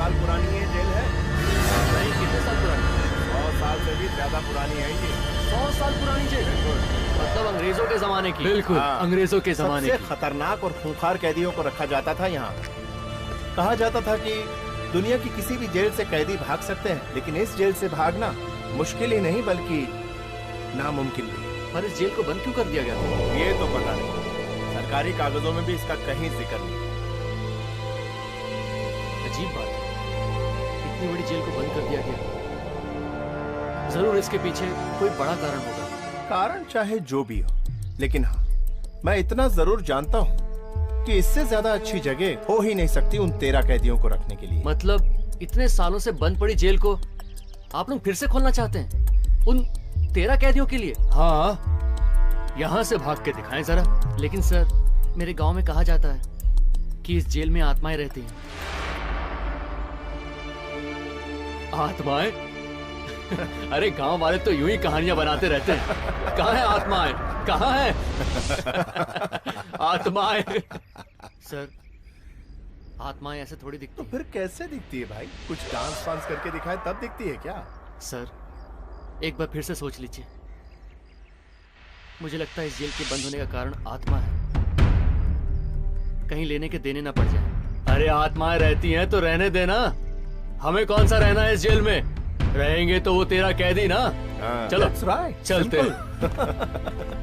साल पुरानी ये जेल है। नहीं, कितने साल पुरानी? 100 साल से भी ज्यादा पुरानी है ये। 100 साल पुरानी जेल? मतलब अंग्रेजों के जमाने की? बिल्कुल, अंग्रेजों के जमाने की। सबसे खतरनाक और खूंखार कैदियों को रखा जाता था यहाँ। कहा जाता था कि दुनिया की किसी भी जेल से कैदी भाग सकते हैं, लेकिन इस जेल से भागना मुश्किल ही नहीं बल्कि नामुमकिन भी। पर इस जेल को बंद क्यों कर दिया गया? ये तो पता नहीं, सरकारी कागजों में भी इसका कहीं जिक्र नहीं। अजीब बात है, इतनी बड़ी जेल को बंद कर दिया गया। जरूर इसके पीछे कोई बड़ा कारण होगा। कारण चाहे जो भी हो, लेकिन हाँ, मैं इतना जरूर जानता हूँ कि इससे ज्यादा अच्छी जगह हो ही नहीं सकती उन 13 कैदियों को रखने के लिए। मतलब इतने सालों से बंद पड़ी जेल को आप लोग फिर से खोलना चाहते हैं उन 13 कैदियों के लिए? हाँ, यहाँ से भाग के दिखाएं जरा। लेकिन सर, मेरे गांव में कहा जाता है कि इस जेल में आत्माएं रहती हैं। आत्माएं? अरे गांव वाले तो यूं ही कहानियां बनाते रहते हैं। कहाँ है आत्माएं? कहाँ है आत्माएं? सर, आत्माएं ऐसे थोड़ी दिखती तो हैं। फिर कैसे दिखती है भाई? कुछ डांस वांस करके दिखाए तब दिखती है क्या? सर, एक बार फिर से सोच लीजिए। मुझे लगता है इस जेल के बंद होने का कारण आत्मा है। कहीं लेने के देने ना पड़ जाए। अरे आत्माएं रहती हैं तो रहने देना। हमें कौन सा रहना है इस जेल में? रहेंगे तो वो 13 कैदी ना। चलो चलते हैं।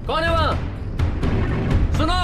कौन है वहां? सुनो।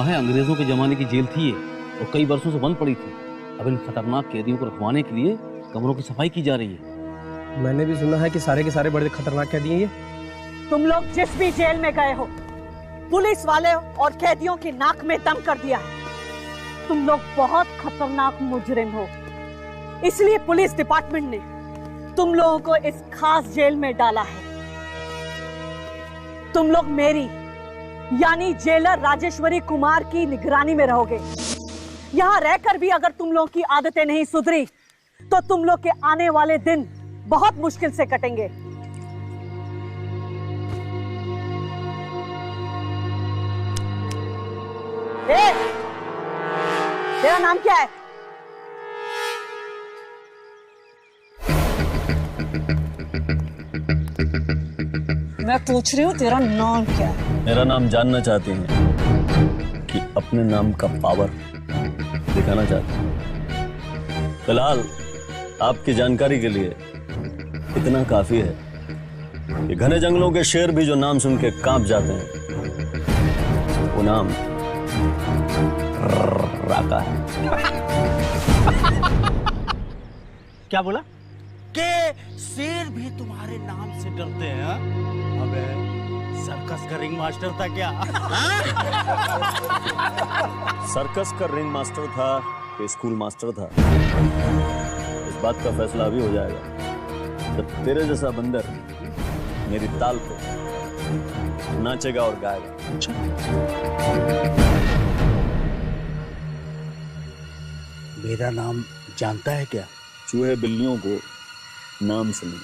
कहा है अंग्रेजों के जमाने की जेल थी ये और कई वर्षों से बंद पड़ी थी। अब इन खतरनाक कैदियों को रखवाने के लिए कमरों की सफाई की जा रही है। मैंने भी सुना है कि सारे के सारे बड़े खतरनाक कैदी हैं ये। तुम लोग जिस भी जेल में गए हो, पुलिस वाले और कैदियों की नाक में दम कर दिया है। तुम लोग बहुत खतरनाक मुजरिम हो, इसलिए पुलिस डिपार्टमेंट ने तुम लोगों को इस खास जेल में डाला है। तुम लोग मेरी यानी जेलर राजेश्वरी कुमार की निगरानी में रहोगे। यहां रहकर भी अगर तुम लोगों की आदतें नहीं सुधरी तो तुम लोग के आने वाले दिन बहुत मुश्किल से कटेंगे। तेरा नाम क्या है? मैं पूछ रही हूँ तेरा नाम क्या है? मेरा नाम जानना चाहती हैं कि अपने नाम का पावर दिखाना चाहती हैं? फिलहाल आपकी जानकारी के लिए इतना काफी है कि घने जंगलों के शेर भी जो नाम सुन के कांप जाते हैं, वो नाम राका है। क्या बोला? के शेर भी तुम्हारे नाम से डरते हैं? अबे सर्कस का रिंग मास्टर था क्या? सर्कस का रिंग मास्टर था कि स्कूल मास्टर था, इस बात का फैसला अभी हो जाएगा जब तेरे जैसा बंदर मेरी ताल पे नाचेगा और गाएगा। मेरा नाम जानता है क्या? चूहे बिल्लियों को नाम से नहीं,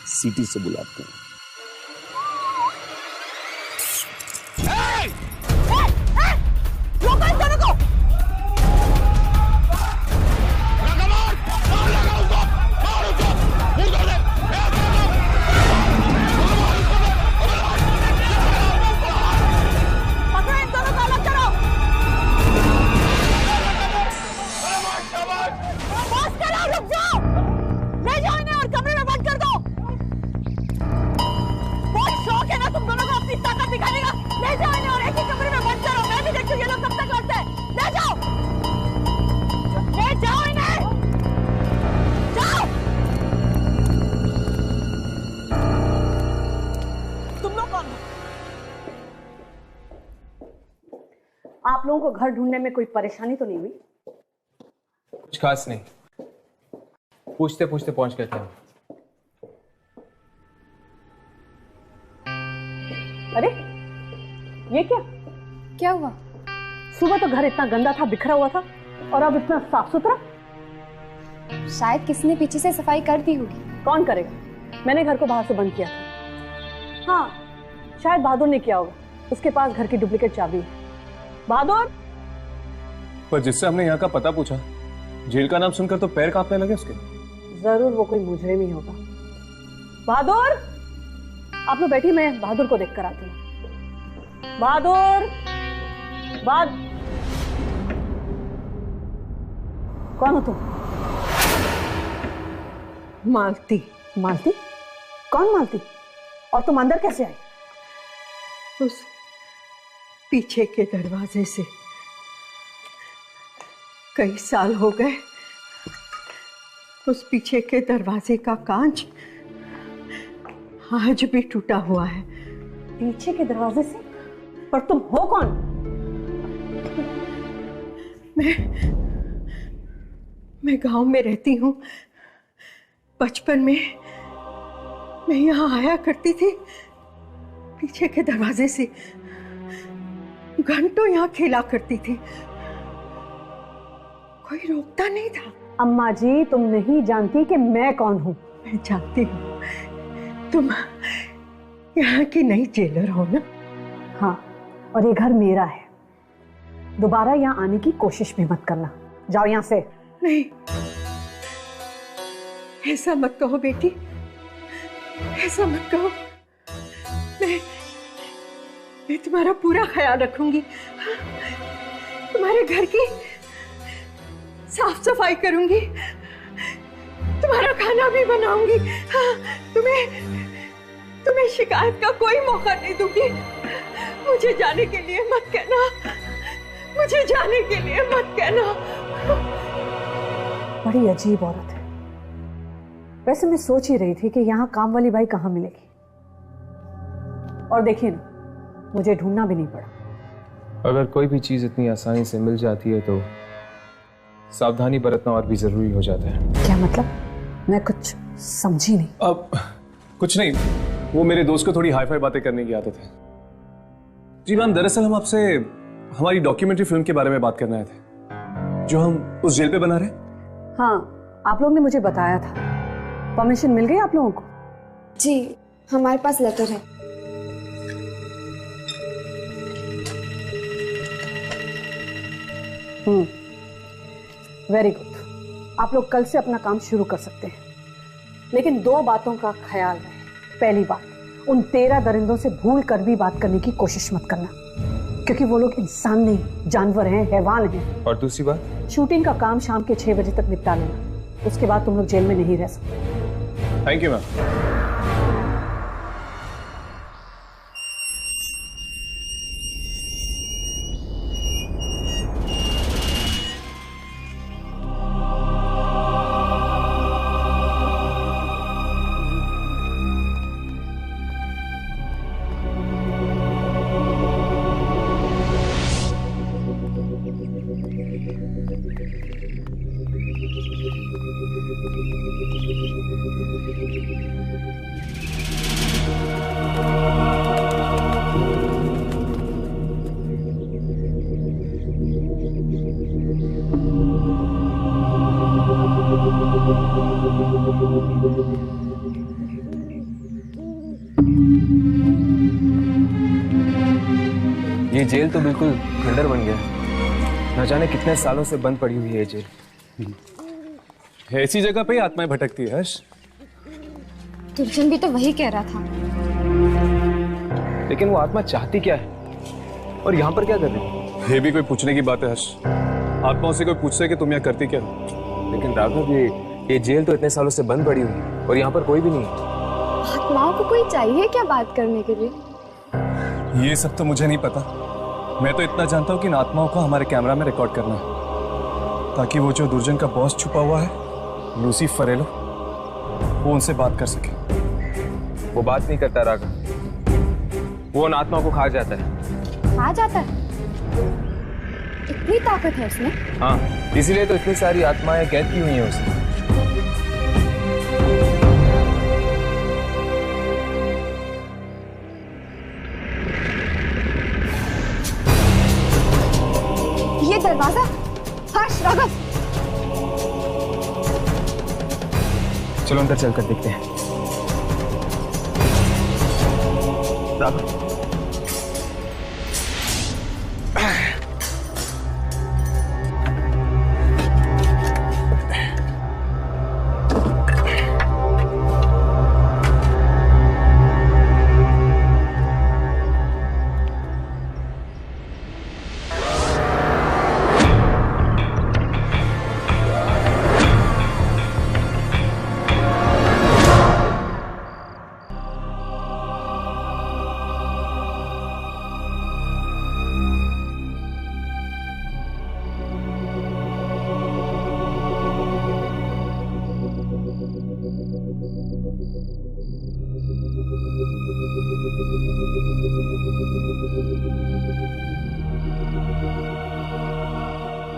सीटी से बुलाते हैं। आप लोगों को घर ढूंढने में कोई परेशानी तो नहीं हुई? कुछ खास नहीं, पूछते पूछते पहुंच गए थे। अरे ये क्या? क्या हुआ? सुबह तो घर इतना गंदा था, बिखरा हुआ था, और अब इतना साफ सुथरा। शायद किसी ने पीछे से सफाई कर दी होगी। कौन करेगा? मैंने घर को बाहर से बंद किया था। हाँ, शायद बहादुर ने किया होगा, उसके पास घर की डुप्लीकेट चाबी है। बहादुर! पर जिससे हमने यहाँ का पता पूछा, जेल का नाम सुनकर तो पैर कांपने लगे उसके। जरूर वो कोई मुजरिम ही होगा। बहादुर! आप लोग बैठिए, मैं बहादुर को देख कर आती हूँ। बहादुर! कौन हो तुम? मालती। मालती? कौन मालती? और तुम अंदर कैसे आई? उस पीछे के दरवाजे से। कई साल हो गए, उस पीछे के दरवाजे का कांच आज भी टूटा हुआ है। पीछे के दरवाजे से? पर तुम हो कौन? मैं गांव में रहती हूँ। बचपन में मैं यहाँ आया करती थी, पीछे के दरवाजे से। घंटों यहाँ खेला करती थी, कोई रोकता नहीं था। अम्मा जी, तुम नहीं जानती कि मैं कौन हूँ? मैं जानती हूँ, तुम यहाँ की नई जेलर हो ना? हाँ, और ये घर मेरा है। दोबारा यहाँ आने की कोशिश भी मत करना। जाओ यहाँ से। नहीं, ऐसा मत कहो बेटी, ऐसा मत कहो। मैं तुम्हारा पूरा ख्याल रखूंगी। तुम्हारे घर की साफ सफाई करूंगी, तुम्हारा खाना भी बनाऊंगी। तुम्हें शिकायत का कोई मौका नहीं दूंगी। मुझे जाने के लिए मत कहना। मुझे जाने के लिए मत कहना। बड़ी अजीब औरत है। वैसे मैं सोच ही रही थी कि यहाँ काम वाली बाई कहाँ मिलेगी, और देखिए ना, मुझे ढूंढना भी नहीं पड़ा। अगर कोई भी चीज इतनी आसानी से मिल जाती है तो सावधानी बरतना और भी जरूरी हो जाता है। क्या मतलब? मैं कुछ समझी नहीं। अब कुछ नहीं, वो मेरे दोस्त को थोड़ी हाई फाई बातें करने की आदत है। जी मैम, दरअसल हम आपसे हमारी डॉक्यूमेंट्री फिल्म के बारे में बात करने आए थे जो हम उस जेल पे बना रहे। हाँ, आप लोगों ने मुझे बताया था। परमिशन मिल गई आप लोगों को? जी, हमारे पास लेटर है। Very good. आप लोग कल से अपना काम शुरू कर सकते हैं, लेकिन 2 बातों का ख्याल रहे। पहली बात, उन 13 दरिंदों से भूल कर भी बात करने की कोशिश मत करना, क्योंकि वो लोग इंसान नहीं, जानवर हैं, हैवान हैं। और दूसरी बात, शूटिंग का काम शाम के 6 बजे तक निपटा लेना। उसके बाद तुम लोग जेल में नहीं रह सकते। Thank you ma'am. ये जेल तो बिल्कुल खंडर बन गया। न जाने कितने सालों से बंद पड़ी हुई है ये जेल। ऐसी जगह पे ही आत्माएं भटकती है। हर्ष, दुर्जन भी तो वही कह रहा था। लेकिन वो आत्मा चाहती क्या है और यहाँ पर क्या कर रही है? ये भी कोई पूछने की बात है हर्ष। आत्माओं से कोई पूछता है कि तुम यहाँ करती क्या हो? लेकिन राघव, ये जेल तो इतने सालों से बंद पड़ी हुई है और यहाँ पर कोई भी नहीं है। आत्माओं को कोई चाहिए क्या बात करने के लिए? ये सब तो मुझे नहीं पता। मैं तो इतना जानता हूँ कि इन आत्माओं को हमारे कैमरा में रिकॉर्ड करना है, ताकि वो जो दुर्जन का बॉस छुपा हुआ है, लूसी फरेलो, वो उनसे बात कर सके। वो बात नहीं करता राघव, वो उन आत्माओं को खा जाता है। खा जाता है? इतनी ताकत है उसमें? हाँ, इसीलिए तो इतनी सारी आत्माएं कैद की हुई हैं उसने। ये दरवाजा, हर्ष, राघव, चलो अंदर चलकर देखते हैं। राघव,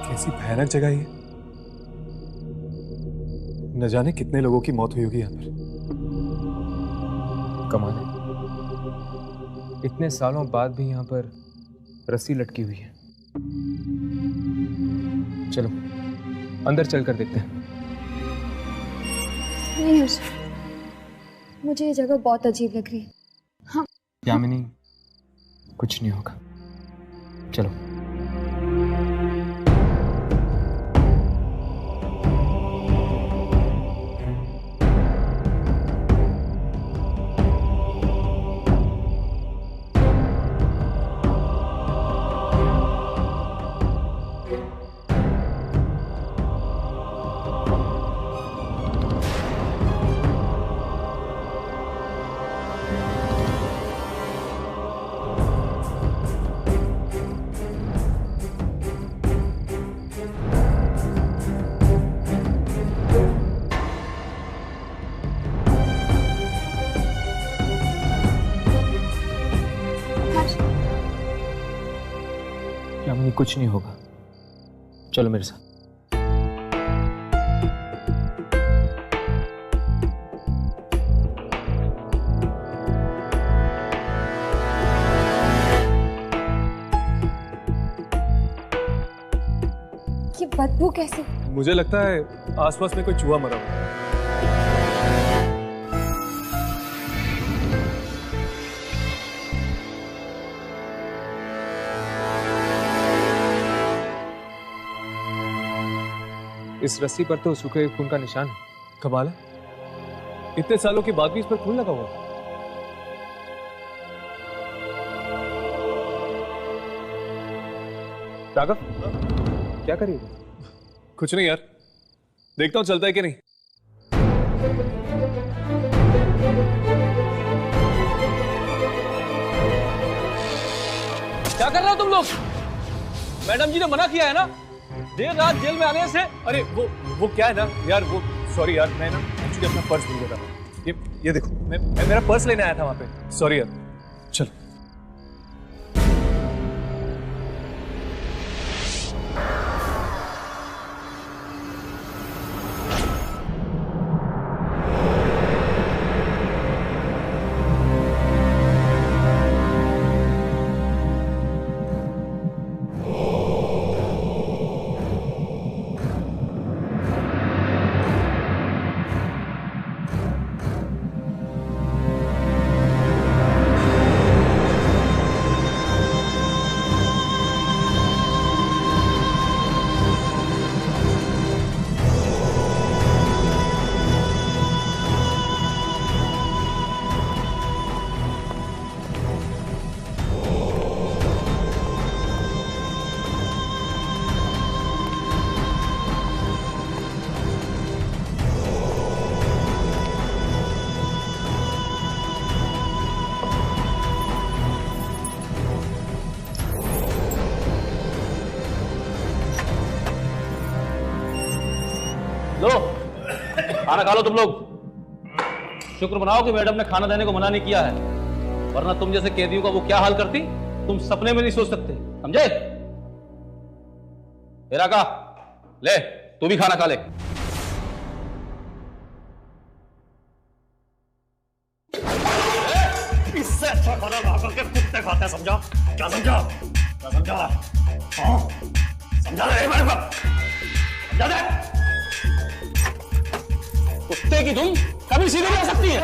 कैसी भयानक जगह ये। न जाने कितने लोगों की मौत हुई होगी यहाँ पर। कमाल है, इतने सालों बाद भी यहाँ पर रस्सी लटकी हुई है। चलो अंदर चलकर देखते हैं। नहीं हर्ष, मुझे ये जगह बहुत अजीब लग रही है। हाँ, यामिनी, कुछ नहीं होगा, चलो। कुछ नहीं होगा, चलो मेरे साथ। ये बदबू कैसे? मुझे लगता है आसपास में कोई चूहा मरा हुआ है। इस रस्सी पर तो सूखे हुए खून का निशान है। कमाल है, इतने सालों के बाद भी इस पर खून लगा हुआ है। राघव, क्या करिए? कुछ नहीं यार, देखता हूँ चलता है कि नहीं। क्या कर रहे हो तुम लोग? मैडम जी ने मना किया है ना देर रात जेल में आने से। अरे वो क्या है ना यार, वो सॉरी यार, मैं ना एक्चुअली अपना पर्स भूल गया था। ये देखो, मैं मेरा पर्स लेने आया था वहां पे। सॉरी यार, चल। लो खाना खा लो तुम लोग। शुक्र मनाओ कि मैडम ने खाना देने को मना नहीं किया है, वरना तुम जैसे कैदियों का वो क्या हाल करती तुम सपने में नहीं सोच सकते, समझे? मेरा का ले, तू भी खाना खा ले। इससे अच्छा खाना वहां के कुत्ते खाते हैं, समझा? क्या समझा? क्या समझा? हाँ? समझा रहे मेरे को? समझा दे? कुत्ते की तुम कभी सीधे नहीं आ सकती है।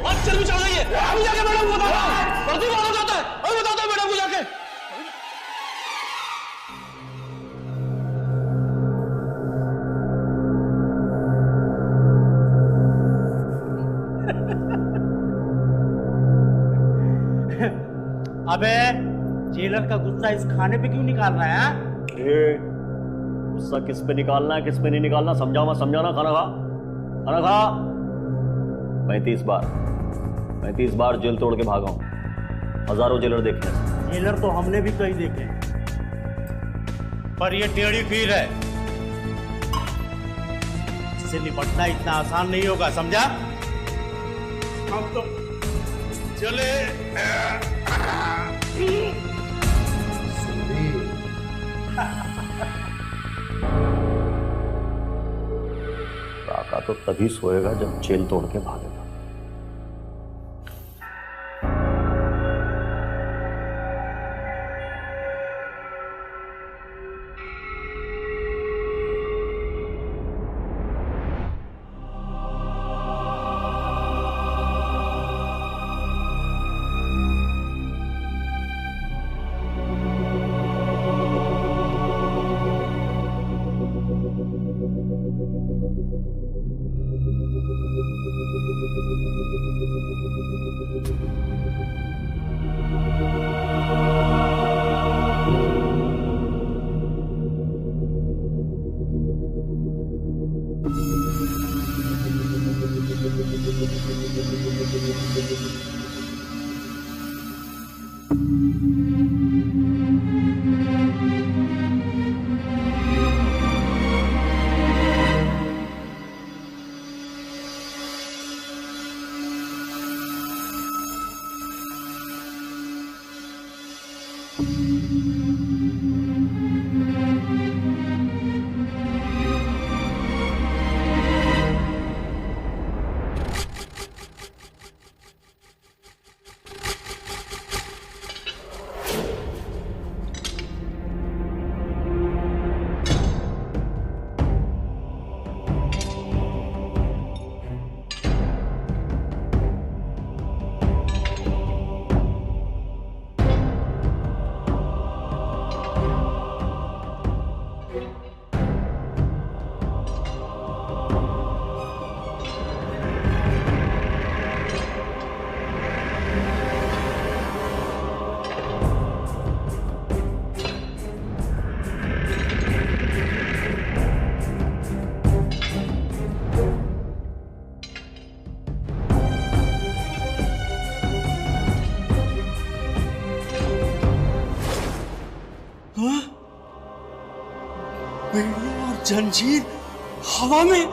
और चल भी चल रही है। अभी जाके मैडम को बताओ। और तू कौन जाता है? अभी बताता मैडम को जाके। अबे जेलर का गुस्सा इस खाने पे क्यों निकाल रहा है? गुस्सा किस पे निकालना है किस पे नहीं निकालना समझावा, समझाना। खाना खा, खाना खा। 35 बार जेल तोड़ के भागा हूं, हजारों जेलर देखे। जेलर तो हमने भी कई देखे, पर ये टेढ़ी खीर है, इससे निपटना इतना आसान नहीं होगा, समझा? हम तो चले। काका तो तभी सोएगा जब जेल तोड़ के भागेगा। हाँ? बेड़ियां और जंजीर हवा में।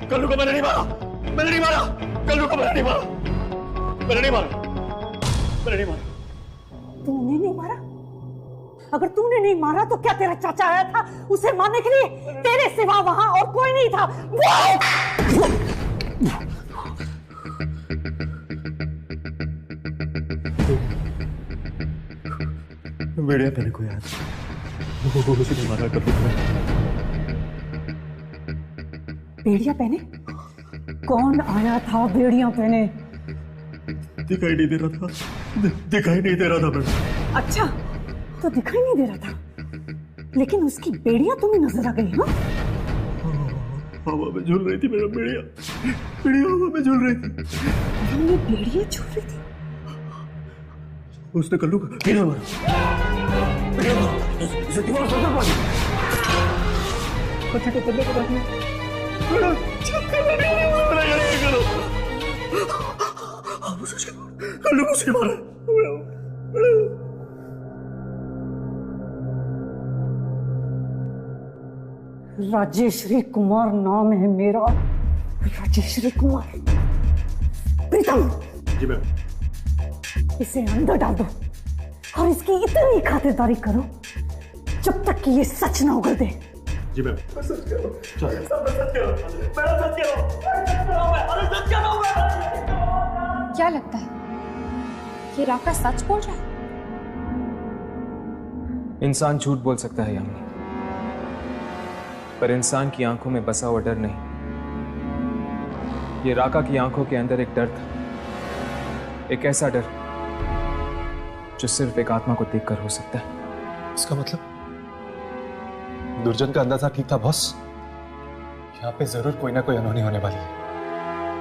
कल्लू को मैंने नहीं मारा, मैंने नहीं मारा, कल्लू को मैंने नहीं मारा, मैंने नहीं मारा, मैंने नहीं मारा। तूने नहीं मारा? अगर तूने नहीं मारा तो क्या तेरा चाचा आया था उसे मारने के लिए? तेरे सिवा वहां और कोई नहीं था। बेड़िया पहने को याद, उसने मारा कल्लू। बेड़िया पहने? कौन आया था बेड़िया पहने? दिखाई नहीं दे रहा था, दिखाई नहीं दे रहा था मैडम। अच्छा, तो दिखाई नहीं दे रहा था, लेकिन उसकी बेड़ियां तुम्हें नजर आ गई? हाँ, हवा में झूल रही थी मैडम, बेड़िया, बेड़िया हवा में झूल रही थी। ये बेड़िया झूल रही थी? उसने कल्लू का बेड़िया मारा, बेड़िया मारा, इसे दीवार से मारा। बच्चे को करने के बाद में राजेश्वरी कुमार नाम है मेरा, राजेश्वरी कुमार। प्रीतम, जी मैम। इसे अंदर डाल दो और इसकी इतनी खातिरदारी करो जब तक कि ये सच ना उगल दे। जी मैम। सच कह रहा हूं, सच कह रहा हूं, मैं सच कह रहा हूं, अरे सच कह रहा हूं। क्या लगता है ये राका सच बोल रहा है? इंसान झूठ बोल सकता है यामिनी, पर इंसान की आंखों में बसा हुआ डर नहीं। ये राका की आंखों के अंदर एक डर था, एक ऐसा डर जो सिर्फ एक आत्मा को देखकर हो सकता है। इसका मतलब दुर्जन का अंदाजा ठीक था बॉस, यहाँ पे जरूर कोई ना कोई अनहोनी होने वाली है।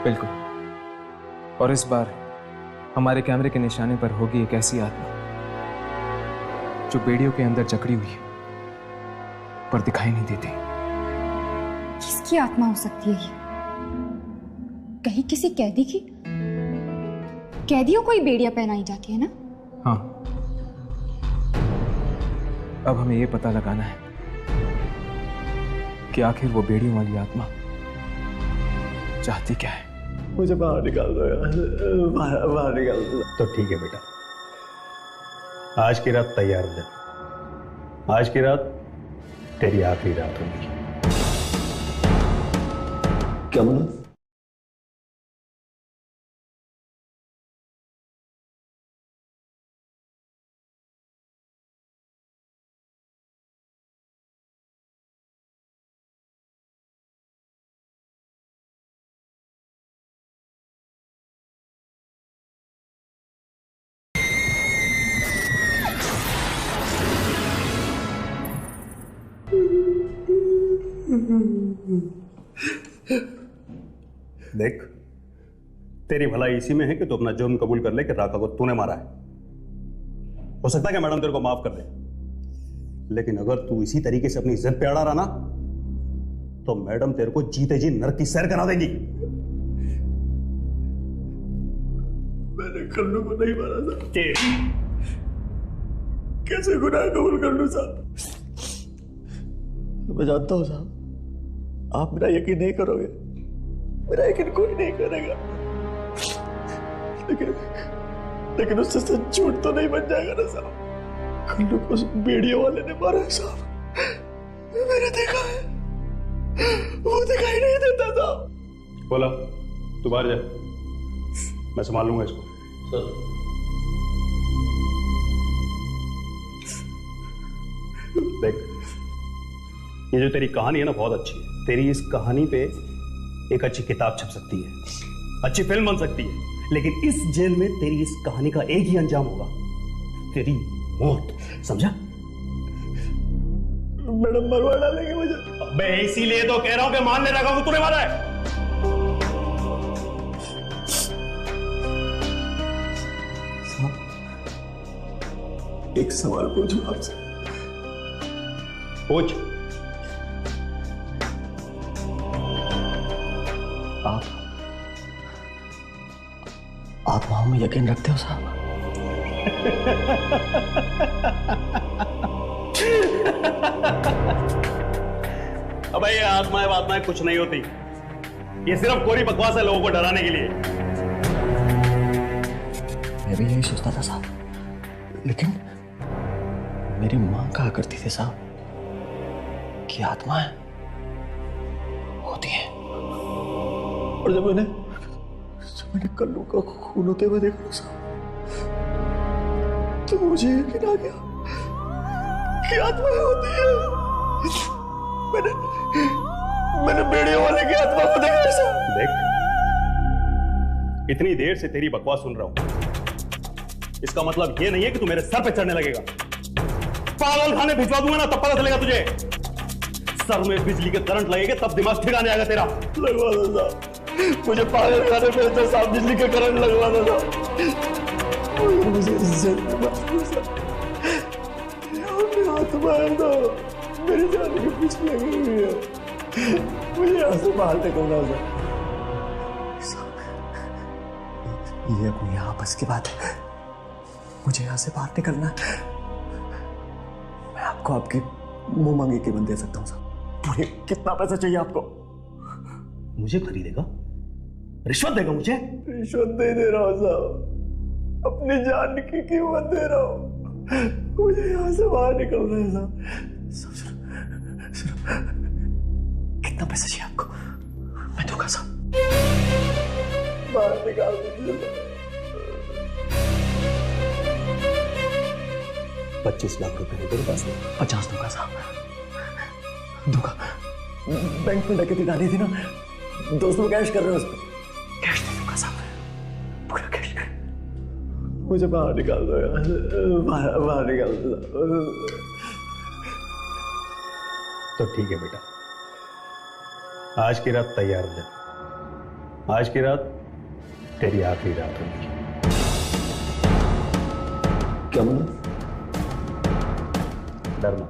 बिल्कुल, और इस बार हमारे कैमरे के निशाने पर होगी एक ऐसी आत्मा जो बेड़ियों के अंदर जकड़ी हुई है पर दिखाई नहीं देती। किसकी आत्मा हो सकती है ये? कहीं किसी कैदी की? कैदियों को ही बेड़ियां पहनाई जाती है ना? हाँ, अब हमें यह पता लगाना है कि आखिर वो बेड़ियों वाली आत्मा चाहती क्या है। मुझे बाहर निकाल दो यार, बाहर निकाल दो। तो ठीक है बेटा, आज की रात तैयार हो जा। आज की रात तेरी आखिरी रात होगी। क्या बोला? देख, तेरी भलाई इसी में है कि तू अपना जुर्म कबूल कर ले कि राका को तूने मारा है। हो सकता है कि मैडम तेरे को माफ कर दे, लेकिन अगर तू इसी तरीके से अपनी इज्जत पे अड़ा रहा ना, तो मैडम तेरे को जीते जी नरक की सैर करा देगी। मैंने कल्लू को नहीं मारा था। कैसे गुनाह कबूल कर लूं साहब? मैं जानता हूं साहब, आप मेरा यकीन नहीं करोगे, मेरा यकीन कोई नहीं करेगा, लेकिन उससे सच झूठ तो नहीं बन जाएगा ना साहब। कल्लू को उस बेड़ियों वाले ने मारा है साहब, मैंने देखा है, वो दिखाई नहीं देता साहब। बोला तू बाहर जा, मैं संभाल लूंगा इसको। सर देख, ये जो तेरी कहानी है ना बहुत अच्छी है। तेरी इस कहानी पे एक अच्छी किताब छप सकती है, अच्छी फिल्म बन सकती है, लेकिन इस जेल में तेरी इस कहानी का एक ही अंजाम होगा, तेरी मौत। समझा? मैडम मरवा डालेंगे मुझे। अबे इसीलिए तो कह रहा हूं कि मान ले रखा तूने मारा है। एक सवाल पूछूं आपसे? पूछ। आप आत्माओं में यकीन रखते हो साहब? अबे ये आत्माएं कुछ नहीं होती, ये सिर्फ कोरी बकवास है लोगों को डराने के लिए। मैं भी यही सोचता था साहब, लेकिन मेरी मां कहा करती थी साहब कि आत्माएं होती हैं, और जब मैंने कल्लू का खून होते हुए देखा साहब, तो मुझे यकीन आ गया कि आत्माएं होती है। मैंने बेड़ियों वाले की आत्मा को देखा साहब। देख, इतनी देर से तेरी बकवास सुन रहा हूं, इसका मतलब ये नहीं है कि तू मेरे सर पे चढ़ने लगेगा। पागल खाने भिजवा दूंगा ना, तब पता चलेगा तुझे। सर में बिजली के करंट लगेगा तब दिमाग ठिकाने आएगा तेरा। लगवा दो साहब, मुझे पागल खाने पे तो साहब बिजली के करंट लगवा दो साहब। मुझे आत्मा है तो मेरी जान के पीछे लगी हुई है, मुझे यहाँ से बाहर निकलना था। ये अपनी आपस की बात है, मुझे यहाँ से बाहर निकलना है। मैं आपको आपकी मुंह मांगी कीमत दे सकता हूँ साहब। मुझे कितना पैसा चाहिए आपको? मुझे खरीदेगा? रिश्वत देगा मुझे? रिश्वत नहीं दे रहा हूँ साहब, अपनी जान की कीमत दे रहा हूँ। मुझे यहाँ से बाहर निकलना है साहब। कितना पैसा चाहिए आपको? मैं दूंगा साहब, बाहर निकाल दीजिए। 25 लाख रुपए है तेरे पास? 50 दूंगा साहब, दूंगा। बैंक में डकैती डाली थी ना, दोस्तों कैश कर रहे हो, उसको कैश दे दूंगा साहब, पूरा कैश। मुझे बाहर निकाल दो यार, बाहर निकाल दो। तो ठीक है बेटा, आज की रात तैयार हो जा। आज की रात तेरी आखिरी रात होगी। क्या बोला? डरना,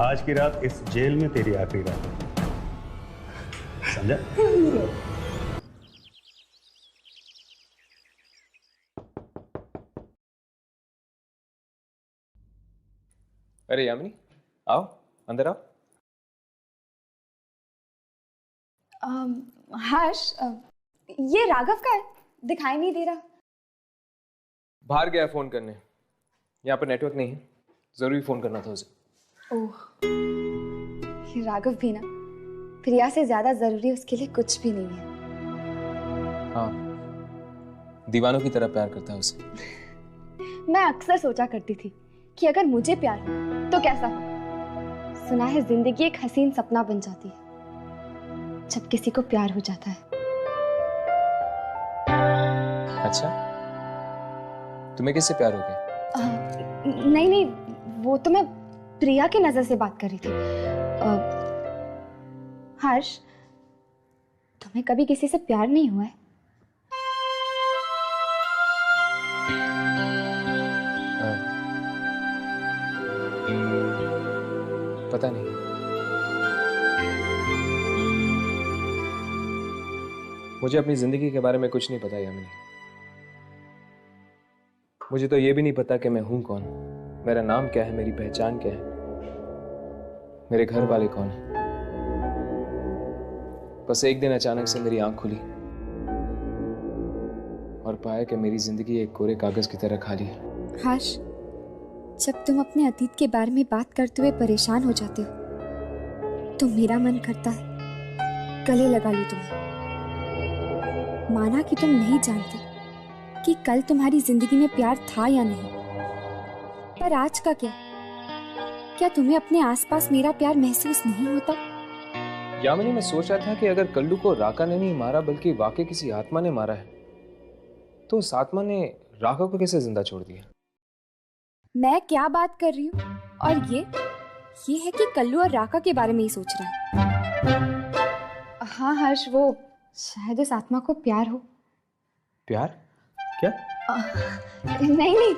आज की रात इस जेल में तेरी आखिरी रात होगी, समझा? अरे यामिनी, आओ अंदर आओ। हर्ष, ये राघव का है, दिखाई नहीं दे रहा। बाहर गया फोन करने, यहाँ पर नेटवर्क नहीं है, जरूरी फोन करना था उसे। ओह, ये राघव भी ना प्रिया से ज्यादा जरूरी उसके लिए कुछ भी नहीं है। हाँ, दीवानों की तरह प्यार करता है उसे। मैं अक्सर सोचा करती थी कि अगर मुझे प्यार हो तो कैसा हो। सुना है जिंदगी एक हसीन सपना बन जाती है जब किसी को प्यार हो जाता है। अच्छा, तुम्हें किससे प्यार हो गया? नहीं नहीं, वो तो मैं प्रिया की नजर से बात कर रही थी। हर्ष, तुम्हें कभी किसी से प्यार नहीं हुआ है? पता नहीं। मुझे अपनी जिंदगी के बारे में कुछ नहीं पता यामिनी। मुझे तो ये भी नहीं पता कि मैं हूं कौन, मेरा नाम क्या है, मेरी पहचान क्या है, मेरे घर वाले कौन हैं। बस एक दिन अचानक से मेरी आंख खुली और पाया कि मेरी जिंदगी एक कोरे कागज की तरह खाली है। हर्ष, जब तुम अपने अतीत के बारे में बात करते हुए परेशान हो जाते हो तो मेरा मन करता है गले लगा लूं तुम्हें। माना कि तुम नहीं जानते कि कल तुम्हारी जिंदगी में प्यार था या नहीं, पर आज का क्या तुम्हें अपने आसपास मेरा प्यार महसूस नहीं होता? यामिनी, मैं सोच रहा था कि अगर कल्लू को राका ने नहीं मारा बल्कि वाकई किसी आत्मा ने मारा है तो उस आत्मा ने राका को कैसे जिंदा छोड़ दिया? मैं क्या बात कर रही हूँ, और ये है कि कल्लू और राका के बारे में ही सोच रहा है। हाँ हर्ष, वो शायद उस आत्मा को प्यार हो। प्यार? क्या? नहीं,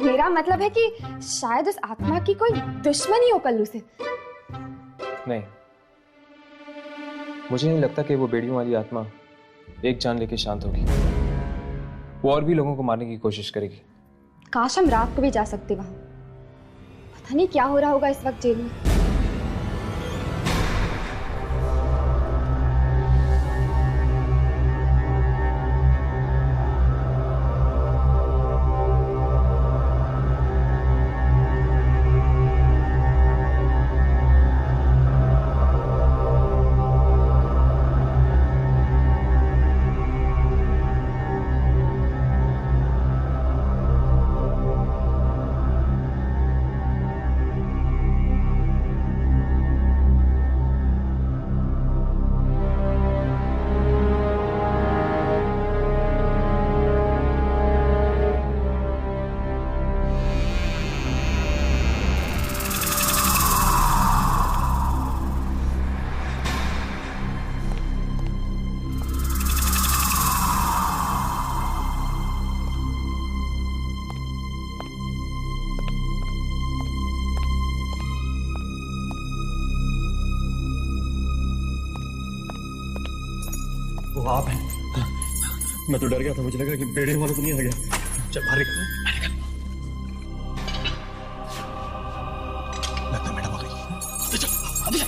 मेरा मतलब है कि शायद उस आत्मा की कोई दुश्मनी हो कल्लू से। नहीं, मुझे नहीं लगता कि वो बेड़ियों वाली आत्मा एक जान लेके शांत होगी। वो और भी लोगों को मारने की कोशिश करेगी। काश हम रात को भी जा सकते वहां। पता नहीं क्या हो रहा होगा इस वक्त जेल में। वो आप हैं? मैं तो डर गया था, मुझे लगा कि बेड़े वालों को नहीं आ गया। चल बाहर निकल। लगता है मैडम आ गई। चल अभी चल।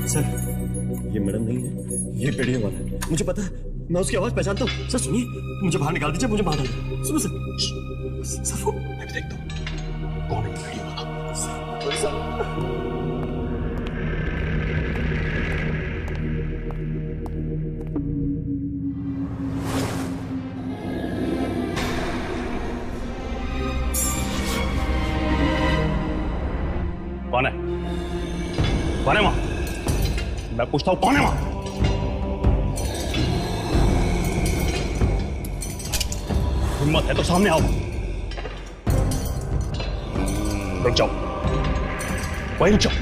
सर, ये मैडम नहीं है, ये बेड़े वाला है। मुझे पता है, मैं उसकी आवाज पहचानता हूँ। सर सुनिए, मुझे बाहर निकाल दीजिए, मुझे बाहर डाल दीजिए। सुनो सर। सर वो मैं भी देखता हूँ कौन है बेड़े वाला। सर कौन है? कौन है वहां? मैं पूछता हूं कौन है वहां? हिम्मत है तो सामने आओ। रुक जाओ, वहीं रुक जाओ।